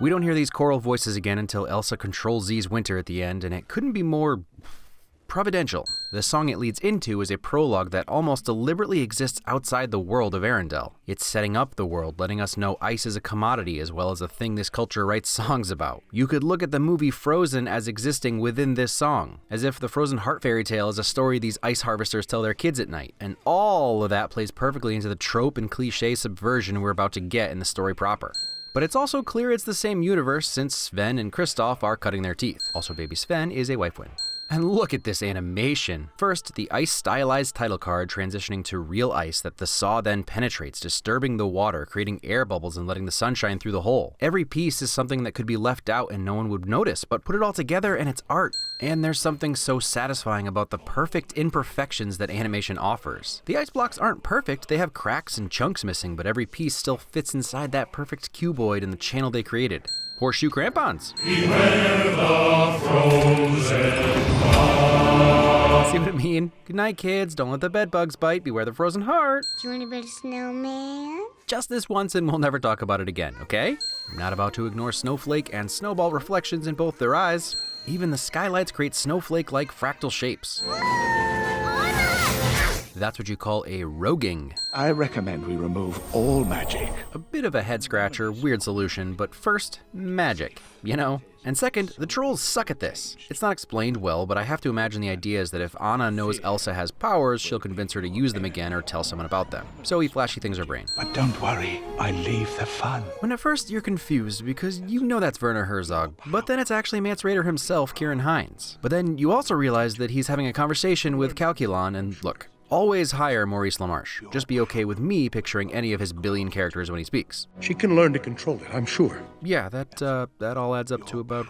We don't hear these choral voices again until Elsa controls Z's winter at the end, and it couldn't be more providential. The song it leads into is a prologue that almost deliberately exists outside the world of Arendelle. It's setting up the world, letting us know ice is a commodity as well as a thing this culture writes songs about. You could look at the movie Frozen as existing within this song, as if the Frozen Heart fairy tale is a story these ice harvesters tell their kids at night, and all of that plays perfectly into the trope and cliche subversion we're about to get in the story proper. But it's also clear it's the same universe since Sven and Kristoff are cutting their teeth. Also, baby Sven is a wife win. And look at this animation. First, the ice stylized title card transitioning to real ice that the saw then penetrates, disturbing the water, creating air bubbles and letting the sun shine through the hole. Every piece is something that could be left out and no one would notice, but put it all together and it's art. And there's something so satisfying about the perfect imperfections that animation offers. The ice blocks aren't perfect, they have cracks and chunks missing, but every piece still fits inside that perfect cuboid in the channel they created. Horseshoe crampons. Beware the frozen heart. See what I mean? Good night, kids. Don't let the bed bugs bite. Beware the frozen heart. Do you want to build a snowman? Just this once and we'll never talk about it again, okay? I'm not about to ignore Snowflake and Snowball reflections in both their eyes. Even the skylights create snowflake-like fractal shapes. That's what you call a roguing. I recommend we remove all magic. A bit of a head-scratcher, weird solution, but first, magic, you know? And second, the trolls suck at this. It's not explained well, but I have to imagine the idea is that if Anna knows Elsa has powers, she'll convince her to use them again or tell someone about them. So he flashy things her brain. But don't worry, I leave the fun. When at first you're confused because you know that's Werner Herzog, but then it's actually Mance Rayder himself, Kieran Hines. But then you also realize that he's having a conversation with Calculon, and look, always hire Maurice LaMarche. Just be okay with me picturing any of his billion characters when he speaks. She can learn to control it, I'm sure. Yeah, that all adds up to about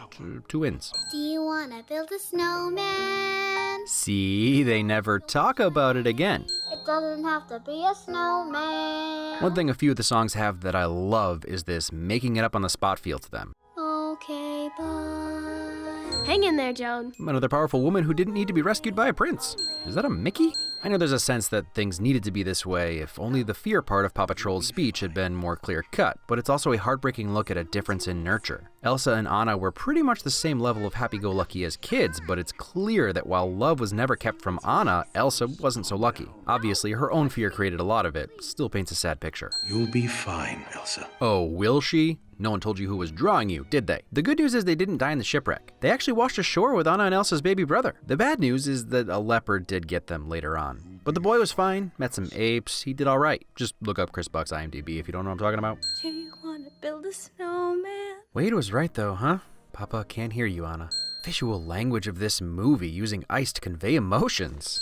2 wins. Do you want to build a snowman? See, they never talk about it again. It doesn't have to be a snowman. One thing a few of the songs have that I love is this making it up on the spot feel to them. Okay, bye. Hang in there, Joan. Another powerful woman who didn't need to be rescued by a prince. Is that a Mickey? I know there's a sense that things needed to be this way if only the fear part of Paw Patrol's speech had been more clear-cut, but it's also a heartbreaking look at a difference in nurture. Elsa and Anna were pretty much the same level of happy-go-lucky as kids, but it's clear that while love was never kept from Anna, Elsa wasn't so lucky. Obviously, her own fear created a lot of it, still paints a sad picture. You'll be fine, Elsa. Oh, will she? No one told you who was drawing you, did they? The good news is they didn't die in the shipwreck. They actually washed ashore with Anna and Elsa's baby brother. The bad news is that a leopard did get them later on. But the boy was fine, met some apes, he did all right. Just look up Chris Buck's IMDb if you don't know what I'm talking about. Do you want to build a snowman? Wade was right though, huh? Papa can't hear you, Anna. Visual language of this movie using ice to convey emotions.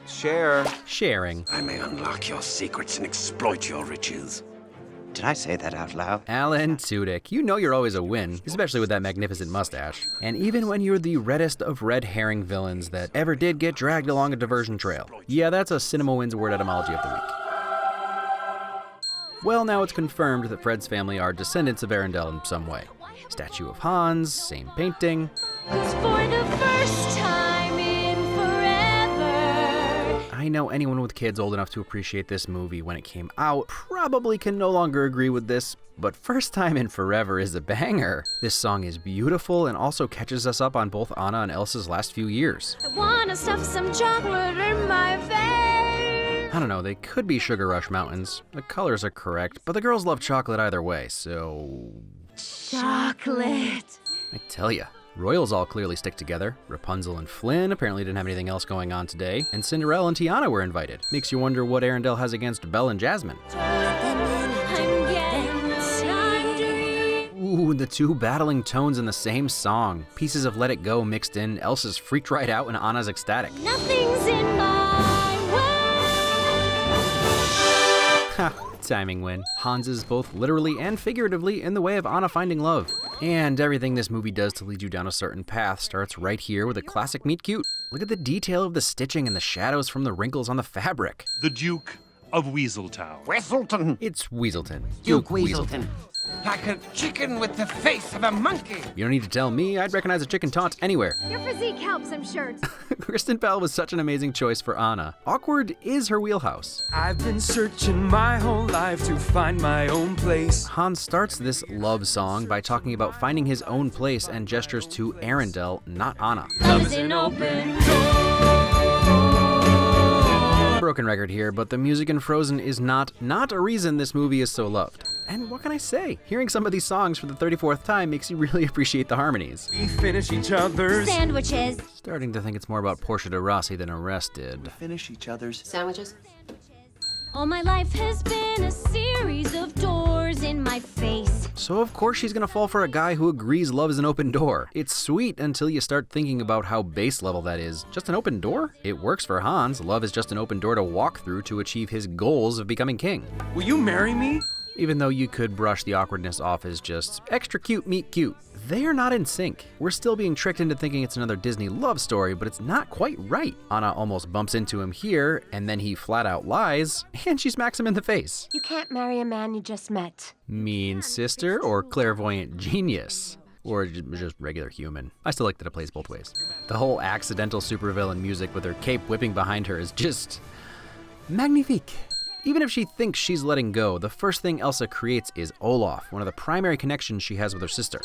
Share. Sharing. I may unlock your secrets and exploit your riches. Did I say that out loud? Alan Tudyk, you know you're always a win, especially with that magnificent mustache. And even when you're the reddest of red herring villains that ever did get dragged along a diversion trail. Yeah, that's a CinemaWins word etymology of the week. Well, now it's confirmed that Fred's family are descendants of Arendelle in some way. Statue of Hans, same painting. It's for the first time in forever. I know anyone with kids old enough to appreciate this movie when it came out probably can no longer agree with this, but First Time in Forever is a banger. This song is beautiful and also catches us up on both Anna and Elsa's last few years. I want to stuff some chocolate in my face. I don't know, they could be Sugar Rush Mountains. The colors are correct, but the girls love chocolate either way, so... Chocolate. I tell ya. Royals all clearly stick together. Rapunzel and Flynn apparently didn't have anything else going on today, and Cinderella and Tiana were invited. Makes you wonder what Arendelle has against Belle and Jasmine. Ooh, the two battling tones in the same song. Pieces of Let It Go mixed in, Elsa's freaked right out and Anna's ecstatic. Nothing's in my way. Ha, timing win. Hans is both literally and figuratively in the way of Anna finding love. And everything this movie does to lead you down a certain path starts right here with a classic meet cute. Look at the detail of the stitching and the shadows from the wrinkles on the fabric. The Duke of Weaseltown. Weaselton. It's Weaselton. Duke Weaselton. Like a chicken with the face of a monkey. You don't need to tell me, I'd recognize a chicken taunt anywhere. Your physique helps, I'm sure. Kristen Bell was such an amazing choice for Anna. Awkward is her wheelhouse. I've been searching my whole life to find my own place. Hans starts this love song by talking about finding his own place and gestures to Arendelle, not Anna. Love is an open Broken record here, but the music in Frozen is not a reason this movie is so loved. And what can I say? Hearing some of these songs for the 34th time makes you really appreciate the harmonies. We finish each other's sandwiches. Starting to think it's more about Portia de Rossi than Arrested. Finish each other's sandwiches. All my life has been a series of doors in my face. So of course she's gonna fall for a guy who agrees love is an open door. It's sweet until you start thinking about how base level that is. Just an open door? It works for Hans. Love is just an open door to walk through to achieve his goals of becoming king. Will you marry me? Even though you could brush the awkwardness off as just extra cute meet cute. They are not in sync. We're still being tricked into thinking it's another Disney love story, but it's not quite right. Anna almost bumps into him here, and then he flat out lies, and she smacks him in the face. You can't marry a man you just met. Mean sister or clairvoyant genius? Or just regular human. I still like that it plays both ways. The whole accidental supervillain music with her cape whipping behind her is just magnifique. Even if she thinks she's letting go, the first thing Elsa creates is Olaf, one of the primary connections she has with her sister.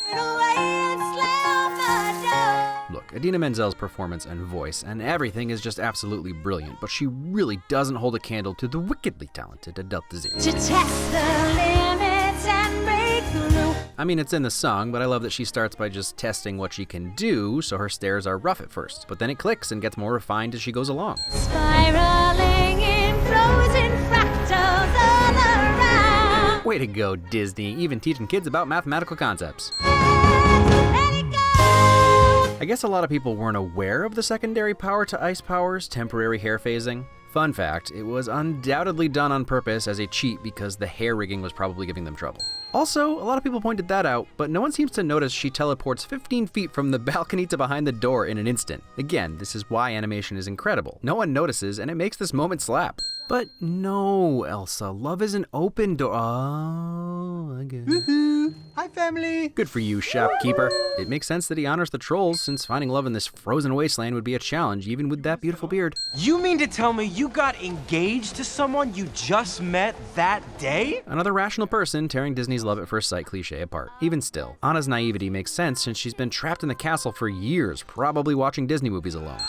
Look, Idina Menzel's performance and voice and everything is just absolutely brilliant, but she really doesn't hold a candle to the wickedly talented Adele Dazeem. To test the limits and break through. I mean, it's in the song, but I love that she starts by just testing what she can do, so her stares are rough at first, but then it clicks and gets more refined as she goes along. Spiraling in frozen fractals all around. Way to go, Disney, even teaching kids about mathematical concepts. Let it go. I guess a lot of people weren't aware of the secondary power to ice powers, temporary hair phasing. Fun fact, it was undoubtedly done on purpose as a cheat because the hair rigging was probably giving them trouble. Also, a lot of people pointed that out, but no one seems to notice she teleports 15 feet from the balcony to behind the door in an instant. Again, this is why animation is incredible. No one notices, and it makes this moment slap. But no, Elsa, love is an open door. Oh, I get it. Woohoo! Hi, family! Good for you, shopkeeper. It makes sense that he honors the trolls, since finding love in this frozen wasteland would be a challenge, even with that beautiful beard. You mean to tell me you got engaged to someone you just met that day? Another rational person tearing Disney's love at first sight cliche apart. Even still, Anna's naivety makes sense since she's been trapped in the castle for years, probably watching Disney movies alone.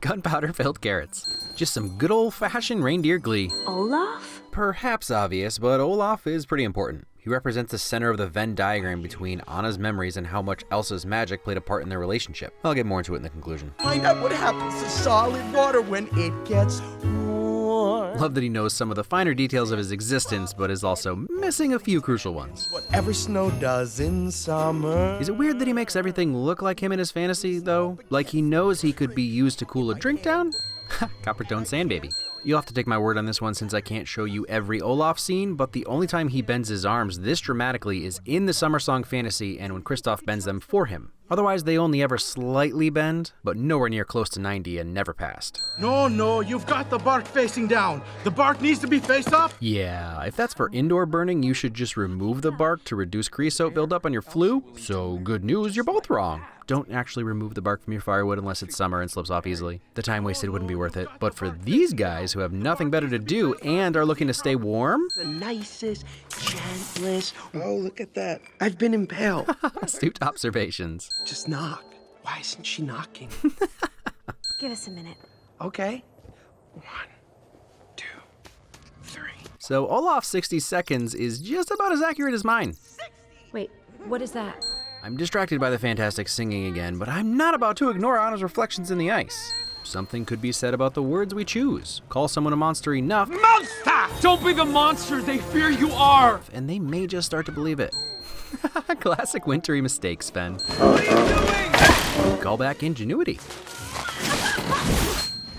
Gunpowder-filled carrots. Just some good old-fashioned reindeer glee. Olaf? Perhaps obvious, but Olaf is pretty important. He represents the center of the Venn diagram between Anna's memories and how much Elsa's magic played a part in their relationship. I'll get more into it in the conclusion. Find out what happens to solid water when it gets warm. Love that he knows some of the finer details of his existence, but is also missing a few crucial ones. Whatever snow does in summer. Is it weird that he makes everything look like him in his fantasy, though? Like he knows he could be used to cool a drink down? Coppertone Sandbaby. You'll have to take my word on this one since I can't show you every Olaf scene, but the only time he bends his arms this dramatically is in the Summer Song Fantasy and when Kristoff bends them for him. Otherwise, they only ever slightly bend, but nowhere near close to 90 and never past. No, you've got the bark facing down. The bark needs to be face up. Yeah, if that's for indoor burning, you should just remove the bark to reduce creosote buildup on your flue. So good news, you're both wrong. Don't actually remove the bark from your firewood unless it's summer and slips off easily. The time wasted wouldn't be worth it. But for these guys who have nothing better to do and are looking to stay warm... The nicest, gentlest... Oh, look at that. I've been impaled. Astute observations. Just knock. Why isn't she knocking? Give us a minute. Okay. 1, 2, 3. So Olaf's 60 seconds is just about as accurate as mine. Wait, what is that? I'm distracted by the fantastic singing again, but I'm not about to ignore Anna's reflections in the ice. Something could be said about the words we choose. Call someone a monster enough, Monster! Don't be the monster they fear you are! and they may just start to believe it. Classic wintry mistake, Sven. Call back ingenuity.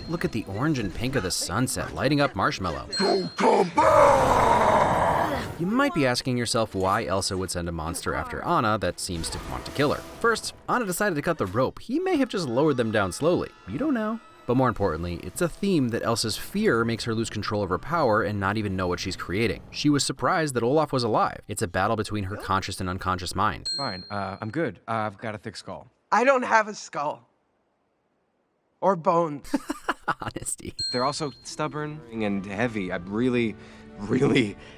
Look at the orange and pink of the sunset lighting up Marshmallow. Don't come back! You might be asking yourself why Elsa would send a monster after Anna that seems to want to kill her. First, Anna decided to cut the rope. He may have just lowered them down slowly. You don't know. But more importantly, it's a theme that Elsa's fear makes her lose control of her power and not even know what she's creating. She was surprised that Olaf was alive. It's a battle between her conscious and unconscious mind. Fine, I'm good. I've got a thick skull. I don't have a skull. Or bones. Honesty. They're also stubborn and heavy. I'm really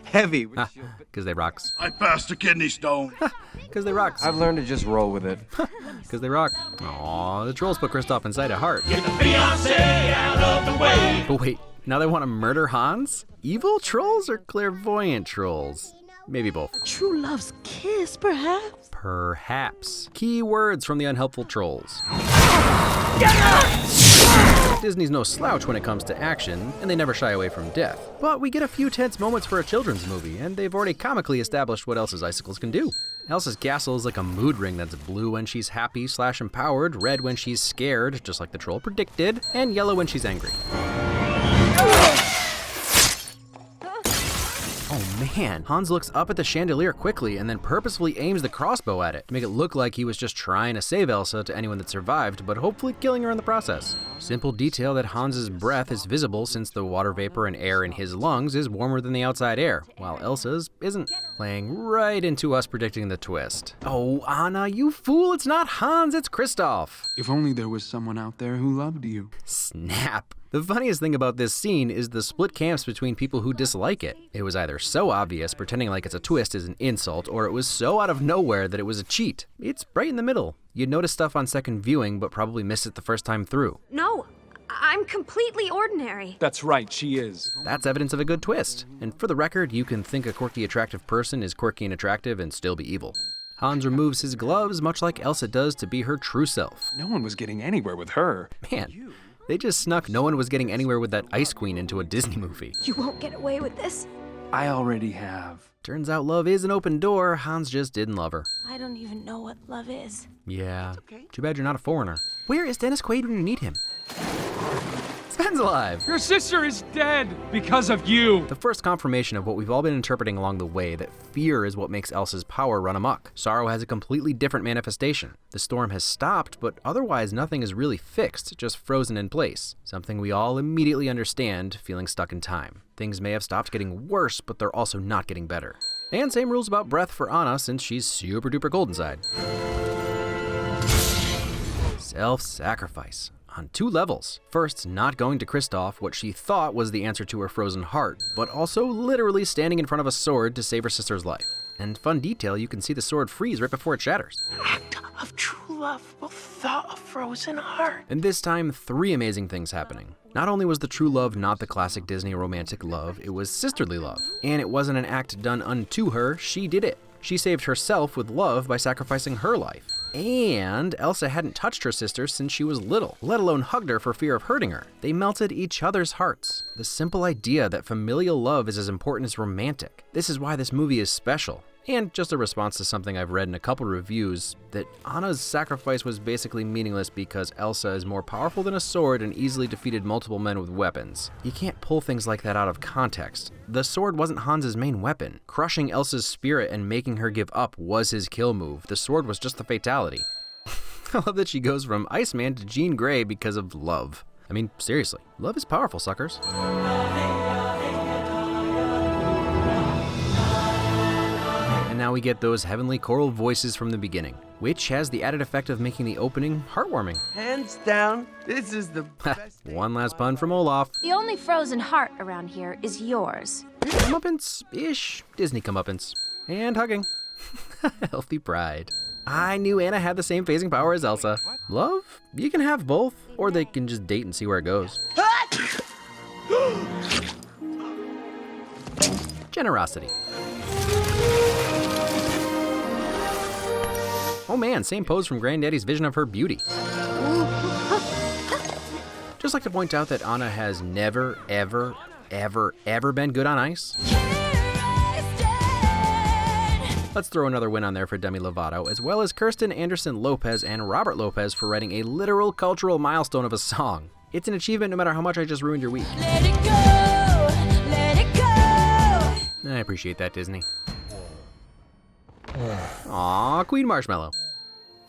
heavy. Because they rocks. I passed a kidney stone. Because they rocks. I've learned to just roll with it. Because they rock. Aw, the trolls put Kristoff inside a heart. Get the Beyonce out of the way. But wait, now they want to murder Hans? Evil trolls or clairvoyant trolls? Maybe both. True love's kiss, perhaps? Perhaps. Key words from the unhelpful trolls. Disney's no slouch when it comes to action, and they never shy away from death. But we get a few tense moments for a children's movie, and they've already comically established what Elsa's icicles can do. Elsa's castle is like a mood ring that's blue when she's happy / empowered, red when she's scared, just like the troll predicted, and yellow when she's angry. Oh man, Hans looks up at the chandelier quickly and then purposefully aims the crossbow at it to make it look like he was just trying to save Elsa to anyone that survived, but hopefully killing her in the process. Simple detail that Hans's breath is visible since the water vapor and air in his lungs is warmer than the outside air, while Elsa's isn't. Playing right into us predicting the twist. Oh, Anna, you fool, it's not Hans, it's Kristoff. If only there was someone out there who loved you. Snap. The funniest thing about this scene is the split camps between people who dislike it. It was either so obvious, pretending like it's a twist is an insult, or it was so out of nowhere that it was a cheat. It's right in the middle. You'd notice stuff on second viewing, but probably miss it the first time through. No, I'm completely ordinary. That's right, she is. That's evidence of a good twist. And for the record, you can think a quirky, attractive person is quirky and attractive and still be evil. Hans removes his gloves, much like Elsa does to be her true self. No one was getting anywhere with her. Man, they just snuck no one was getting anywhere with that Ice Queen into a Disney movie. You won't get away with this. I already have. Turns out love is an open door. Hans just didn't love her. I don't even know what love is. Yeah, too bad you're not a foreigner. Where is Dennis Quaid when you need him? Sven's alive! Your sister is dead because of you! The first confirmation of what we've all been interpreting along the way, that fear is what makes Elsa's power run amok. Sorrow has a completely different manifestation. The storm has stopped, but otherwise nothing is really fixed, just frozen in place. Something we all immediately understand, feeling stuck in time. Things may have stopped getting worse, but they're also not getting better. And same rules about breath for Anna, since she's super duper cold inside. Self-sacrifice. On two levels. First, not going to Kristoff, what she thought was the answer to her frozen heart, but also literally standing in front of a sword to save her sister's life. And fun detail, you can see the sword freeze right before it shatters. Act of true love will thaw a frozen heart. And this time, three amazing things happening. Not only was the true love not the classic Disney romantic love, it was sisterly love. And it wasn't an act done unto her, she did it. She saved herself with love by sacrificing her life. And Elsa hadn't touched her sister since she was little, let alone hugged her for fear of hurting her. They melted each other's hearts. The simple idea that familial love is as important as romantic. This is why this movie is special. And just a response to something I've read in a couple reviews, that Anna's sacrifice was basically meaningless because Elsa is more powerful than a sword and easily defeated multiple men with weapons. You can't pull things like that out of context. The sword wasn't Hans's main weapon. Crushing Elsa's spirit and making her give up was his kill move. The sword was just the fatality. I love that she goes from Iceman to Jean Grey because of love. I mean, seriously, love is powerful, suckers. And now we get those heavenly choral voices from the beginning, which has the added effect of making the opening heartwarming. Hands down, this is the best. One last pun from Olaf. The only frozen heart around here is yours. Comeuppance-ish. Disney comeuppance. And hugging. Healthy pride. I knew Anna had the same phasing power as Elsa. Love? You can have both, or they can just date and see where it goes. Generosity. Oh man, same pose from Granddaddy's vision of her beauty. Just like to point out that Anna has never, ever, ever, ever been good on ice. Let's throw another win on there for Demi Lovato, as well as Kirsten Anderson Lopez and Robert Lopez for writing a literal cultural milestone of a song. It's an achievement no matter how much I just ruined your week. Let it go, let it go. I appreciate that, Disney. Aw, Queen Marshmallow.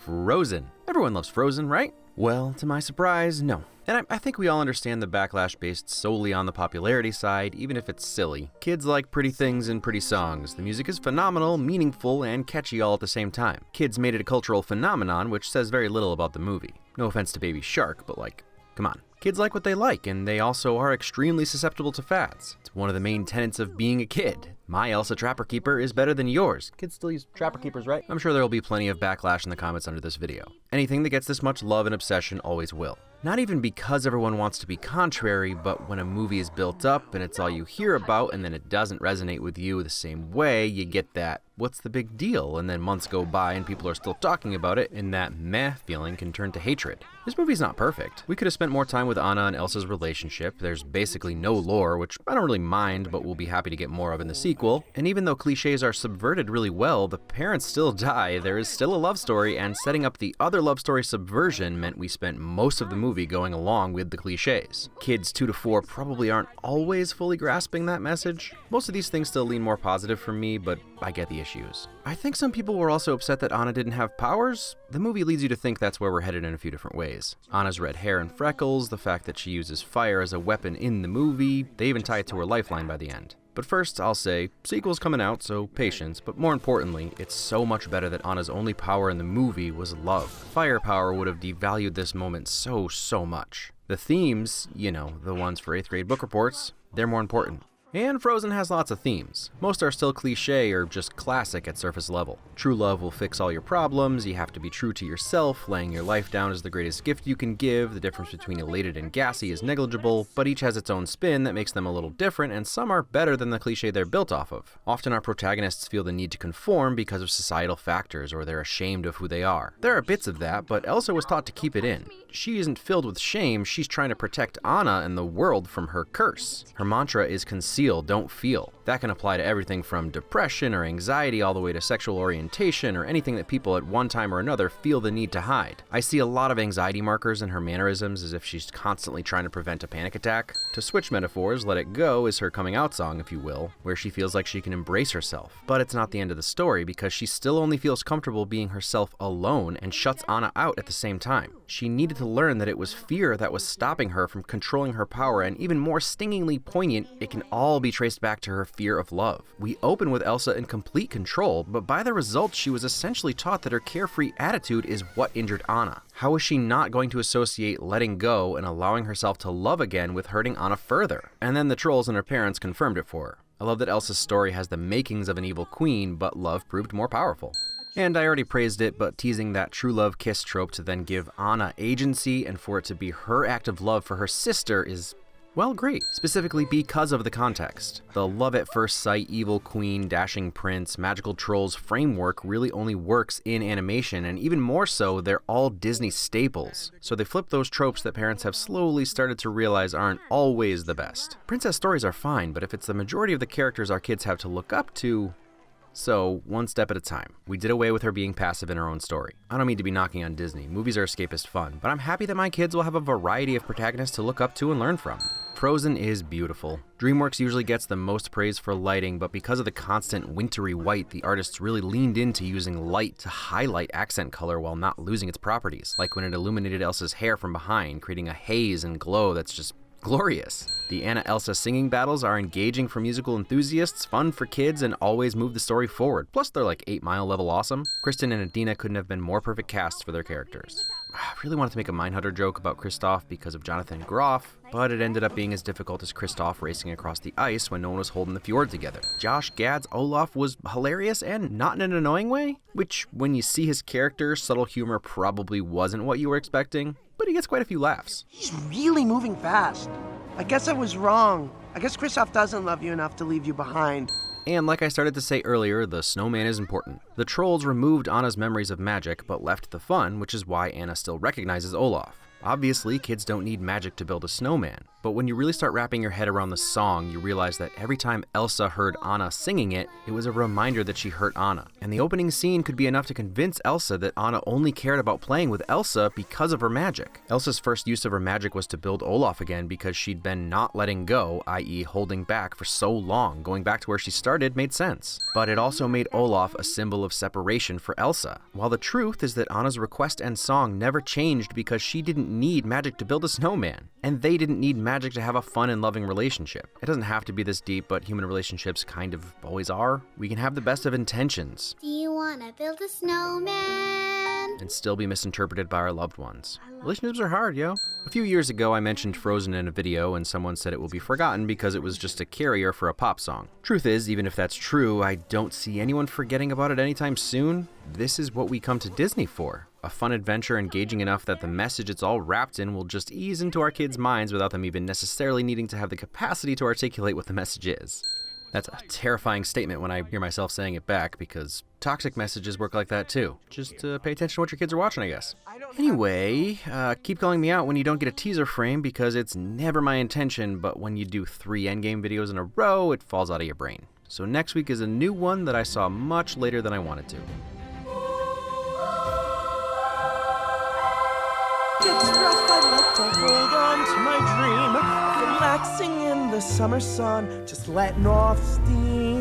Frozen. Everyone loves Frozen, right? Well, to my surprise, no. And I think we all understand the backlash based solely on the popularity side, even if it's silly. Kids like pretty things and pretty songs. The music is phenomenal, meaningful, and catchy all at the same time. Kids made it a cultural phenomenon, which says very little about the movie. No offense to Baby Shark, but like, come on. Kids like what they like, and they also are extremely susceptible to fads. It's one of the main tenets of being a kid. My Elsa Trapper Keeper is better than yours. Kids still use Trapper Keepers, right? I'm sure there will be plenty of backlash in the comments under this video. Anything that gets this much love and obsession always will. Not even because everyone wants to be contrary, but when a movie is built up and it's all you hear about and then it doesn't resonate with you the same way, you get that, what's the big deal? And then months go by and people are still talking about it, and that meh feeling can turn to hatred. This movie's not perfect. We could have spent more time with Anna and Elsa's relationship. There's basically no lore, which I don't really mind, but we'll be happy to get more of in the sequel. And even though cliches are subverted really well, the parents still die, there is still a love story, and setting up the other love story subversion meant we spent most of the movie going along with the cliches. Kids 2 to 4 probably aren't always fully grasping that message. Most of these things still lean more positive for me, but I get the issues. I think some people were also upset that Anna didn't have powers. The movie leads you to think that's where we're headed in a few different ways. Anna's red hair and freckles, the fact that she uses fire as a weapon in the movie, they even tie it to her lifeline by the end. But first, I'll say, sequel's coming out, so patience, but more importantly, it's so much better that Anna's only power in the movie was love. Firepower would have devalued this moment so much. The themes, you know, the ones for 8th grade book reports, they're more important. And Frozen has lots of themes. Most are still cliche or just classic at surface level. True love will fix all your problems, you have to be true to yourself, laying your life down is the greatest gift you can give, the difference between elated and gassy is negligible, but each has its own spin that makes them a little different, and some are better than the cliche they're built off of. Often our protagonists feel the need to conform because of societal factors, or they're ashamed of who they are. There are bits of that, but Elsa was taught to keep it in. She isn't filled with shame, she's trying to protect Anna and the world from her curse. Her mantra is conceal, don't feel. That can apply to everything from depression or anxiety all the way to sexual orientation or anything that people at one time or another feel the need to hide. I see a lot of anxiety markers in her mannerisms as if she's constantly trying to prevent a panic attack. To switch metaphors, Let It Go is her coming out song, if you will, where she feels like she can embrace herself. But it's not the end of the story because she still only feels comfortable being herself alone and shuts Anna out at the same time. She needed to learn that it was fear that was stopping her from controlling her power, and even more stingingly poignant, it can all be traced back to her fear of love. We open with Elsa in complete control, but by the results she was essentially taught that her carefree attitude is what injured Anna. How is she not going to associate letting go and allowing herself to love again with hurting Anna further? And then the trolls and her parents confirmed it for her. I love that Elsa's story has the makings of an evil queen, but love proved more powerful. And I already praised it, but teasing that true love kiss trope to then give Anna agency and for it to be her act of love for her sister is, well, great. Specifically because of the context. The love at first sight, evil queen, dashing prince, magical trolls framework really only works in animation, and even more so, they're all Disney staples. So they flip those tropes that parents have slowly started to realize aren't always the best. Princess stories are fine, but if it's the majority of the characters our kids have to look up to, so, one step at a time. We did away with her being passive in her own story. I don't mean to be knocking on Disney. Movies are escapist fun, but I'm happy that my kids will have a variety of protagonists to look up to and learn from. Frozen is beautiful. DreamWorks usually gets the most praise for lighting, but because of the constant wintry white, the artists really leaned into using light to highlight accent color while not losing its properties, like when it illuminated Elsa's hair from behind, creating a haze and glow that's just glorious. The Anna-Elsa singing battles are engaging for musical enthusiasts, fun for kids, and always move the story forward. Plus, they're like 8 Mile level awesome. Kristen and Adina couldn't have been more perfect casts for their characters. I really wanted to make a Mindhunter joke about Kristoff because of Jonathan Groff, but it ended up being as difficult as Kristoff racing across the ice when no one was holding the fjord together. Josh Gad's Olaf was hilarious and not in an annoying way, which, when you see his character, subtle humor probably wasn't what you were expecting, but he gets quite a few laughs. He's really moving fast. I guess I was wrong. I guess Kristoff doesn't love you enough to leave you behind. And like I started to say earlier, the snowman is important. The trolls removed Anna's memories of magic, but left the fun, which is why Anna still recognizes Olaf. Obviously, kids don't need magic to build a snowman, but when you really start wrapping your head around the song, you realize that every time Elsa heard Anna singing it, it was a reminder that she hurt Anna. And the opening scene could be enough to convince Elsa that Anna only cared about playing with Elsa because of her magic. Elsa's first use of her magic was to build Olaf again because she'd been not letting go, i.e. holding back for so long. Going back to where she started made sense. But it also made Olaf a symbol of separation for Elsa. While the truth is that Anna's request and song never changed because she didn't need magic to build a snowman. And they didn't need magic to have a fun and loving relationship. It doesn't have to be this deep, but human relationships kind of always are. We can have the best of intentions. Do you want to build a snowman? And still be misinterpreted by our loved ones. Relationships are hard, yo. A few years ago, I mentioned Frozen in a video, and someone said it will be forgotten because it was just a carrier for a pop song. Truth is, even if that's true, I don't see anyone forgetting about it anytime soon. This is what we come to Disney for. A fun adventure engaging enough that the message it's all wrapped in will just ease into our kids' minds without them even necessarily needing to have the capacity to articulate what the message is. That's a terrifying statement when I hear myself saying it back, because toxic messages work like that too. Just pay attention to what your kids are watching, I guess. Anyway, keep calling me out when you don't get a teaser frame, because it's never my intention, but when you do 3 endgame videos in a row, it falls out of your brain. So next week is a new one that I saw much later than I wanted to. It's rough, I'd like to hold on to my dream, relaxing in the summer sun, just letting off steam.